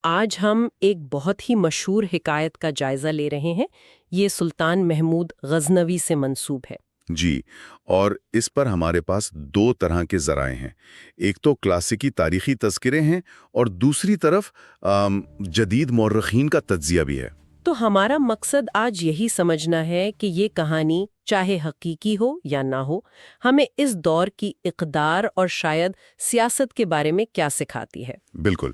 آج ہم ایک بہت ہی مشہور حکایت کا جائزہ لے رہے ہیں۔ یہ سلطان محمود غزنوی سے منسوب ہے۔ جی، اور اس پر ہمارے پاس دو طرح کے ذرائع ہیں۔ ایک تو کلاسیکی تاریخی تذکرے ہیں اور دوسری طرف جدید مورخین کا تجزیہ بھی ہے۔ تو ہمارا مقصد آج یہی سمجھنا ہے کہ یہ کہانی چاہے حقیقی ہو یا نہ ہو، ہمیں اس دور کی اقدار اور شاید سیاست کے بارے میں کیا سکھاتی ہے۔ بالکل،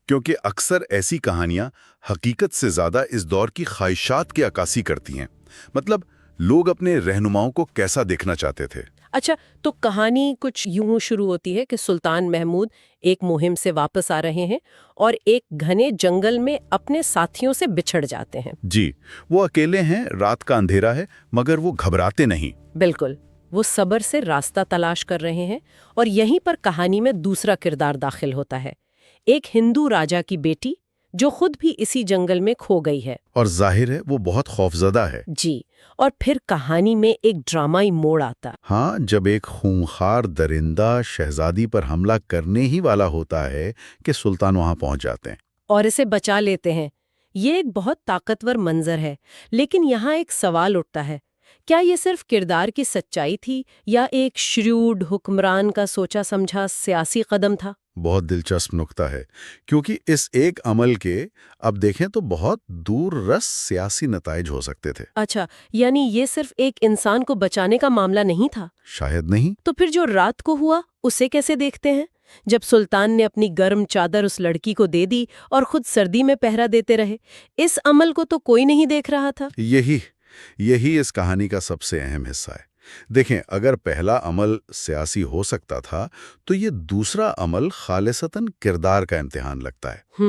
کیونکہ اکثر ایسی کہانیاں حقیقت سے زیادہ اس دور کی خواہشات کی عکاسی کرتی ہیں۔ مطلب لوگ اپنے رہنماؤں کو کیسا دیکھنا چاہتے تھے۔ اچھا، تو کہانی کچھ یوں شروع ہوتی ہے کہ سلطان محمود ایک مہم سے واپس آ رہے ہیں اور ایک گھنے جنگل میں اپنے ساتھیوں سے بچھڑ جاتے ہیں۔ جی، وہ اکیلے ہیں، رات کا اندھیرا ہے، مگر وہ گھبراتے نہیں۔ بالکل، وہ صبر سے راستہ تلاش کر رہے ہیں، اور یہیں پر کہانی میں دوسرا کردار داخل ہوتا ہے، ایک ہندو راجا کی بیٹی جو خود بھی اسی جنگل میں کھو گئی ہے۔ اور ظاہر ہے وہ بہت خوفزدہ ہے۔ جی، اور پھر کہانی میں ایک ڈرامائی موڑ آتا۔ ہاں، جب ایک خونخوار درندہ شہزادی پر حملہ کرنے ہی والا ہوتا ہے کہ سلطان وہاں پہنچ جاتے ہیں اور اسے بچا لیتے ہیں۔ یہ ایک بہت طاقتور منظر ہے، لیکن یہاں ایک سوال اٹھتا ہے، کیا یہ صرف کردار کی سچائی تھی یا ایک شریوڈ حکمران کا سوچا سمجھا سیاسی قدم تھا؟ بہت دلچسپ نکتہ ہے، کیونکہ اس ایک عمل کے اب دیکھیں تو بہت دور رس سیاسی نتائج ہو سکتے تھے۔ اچھا، یعنی یہ صرف ایک انسان کو بچانے کا معاملہ نہیں تھا؟ شاید نہیں۔ تو پھر جو رات کو ہوا اسے کیسے دیکھتے ہیں، جب سلطان نے اپنی گرم چادر اس لڑکی کو دے دی اور خود سردی میں پہرا دیتے رہے؟ اس عمل کو تو کوئی نہیں دیکھ رہا تھا۔ یہی اس کہانی کا سب سے اہم حصہ ہے۔ دیکھیں، اگر پہلا عمل سیاسی ہو سکتا تھا تو یہ دوسرا عمل خالصتاً کردار کا امتحان لگتا ہے۔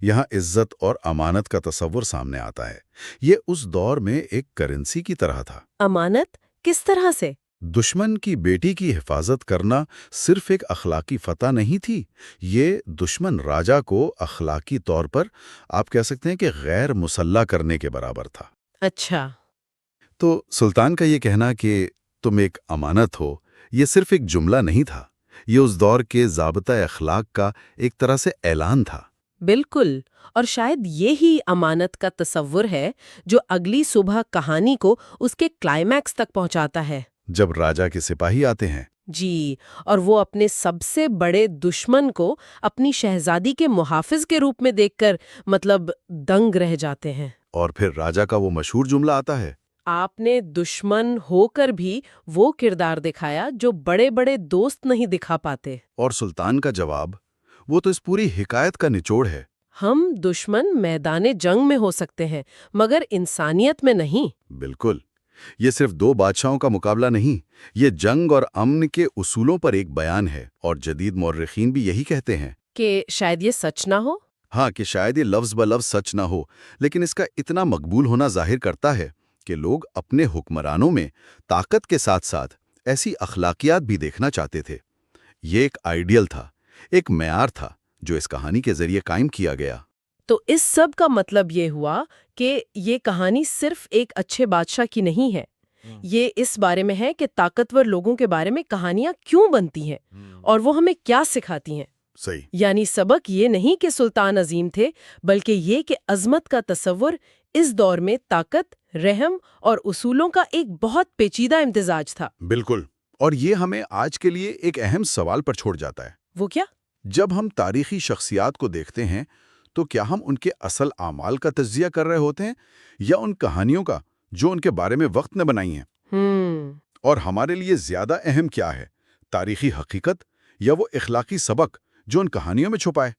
یہاں عزت اور امانت کا تصور سامنے آتا ہے۔ یہ اس دور میں ایک کرنسی کی طرح تھا۔ امانت کس طرح سے؟ دشمن کی بیٹی کی حفاظت کرنا صرف ایک اخلاقی فتح نہیں تھی، یہ دشمن راجا کو اخلاقی طور پر آپ کہہ سکتے ہیں کہ غیر مسلح کرنے کے برابر تھا۔ اچھا، تو سلطان کا یہ کہنا کہ تم ایک امانت ہو، یہ صرف ایک جملہ نہیں تھا، یہ اس دور کے ضابطۂ اخلاق کا ایک طرح سے اعلان تھا۔ بالکل، اور شاید یہی امانت کا تصور ہے جو اگلی صبح کہانی کو اس کے کلائمیکس تک پہنچاتا ہے۔ جب راجا کے سپاہی آتے ہیں، جی، اور وہ اپنے سب سے بڑے دشمن کو اپنی شہزادی کے محافظ کے روپ میں دیکھ کر مطلب دنگ رہ جاتے ہیں۔ اور پھر راجا کا وہ مشہور جملہ آتا ہے، آپ نے دشمن ہو کر بھی وہ کردار دکھایا جو بڑے بڑے دوست نہیں دکھا پاتے۔ اور سلطان کا جواب، وہ تو اس پوری حکایت کا نچوڑ ہے۔ ہم دشمن میدان جنگ میں ہو سکتے ہیں مگر انسانیت میں نہیں۔ بالکل، یہ صرف دو بادشاہوں کا مقابلہ نہیں، یہ جنگ اور امن کے اصولوں پر ایک بیان ہے، اور جدید مورخین بھی یہی کہتے ہیں کہ شاید یہ سچ نہ ہو۔ ہاں، کہ شاید یہ لفظ بلفظ سچ نہ ہو، لیکن اس کا اتنا مقبول ہونا ظاہر کرتا ہے کہ لوگ اپنے حکمرانوں میں طاقت کے ساتھ ساتھ ایسی اخلاقیات بھی دیکھنا چاہتے تھے۔ یہ ایک آئیڈیل تھا، ایک معیار تھا جو اس کہانی کے ذریعے قائم کیا گیا۔ تو اس سب کا مطلب یہ ہوا کہ یہ کہانی صرف ایک اچھے بادشاہ کی نہیں ہے، یہ اس بارے میں ہے کہ طاقتور لوگوں کے بارے میں کہانیاں کیوں بنتی ہیں اور وہ ہمیں کیا سکھاتی ہیں۔ صحیح۔ یعنی سبق یہ نہیں کہ سلطان عظیم تھے، بلکہ یہ کہ عظمت کا تصور اس دور میں طاقت، رحم اور اصولوں کا ایک بہت پیچیدہ امتزاج تھا۔ بالکل، اور یہ ہمیں آج کے لیے ایک اہم سوال پر چھوڑ جاتا ہے۔ وہ کیا؟ جب ہم تاریخی شخصیات کو دیکھتے ہیں تو کیا ہم ان کے اصل اعمال کا تجزیہ کر رہے ہوتے ہیں یا ان کہانیوں کا جو ان کے بارے میں وقت نے بنائی ہیں؟ اور ہمارے لیے زیادہ اہم کیا ہے، تاریخی حقیقت یا وہ اخلاقی سبق جو ان کہانیوں میں چھپا ہے؟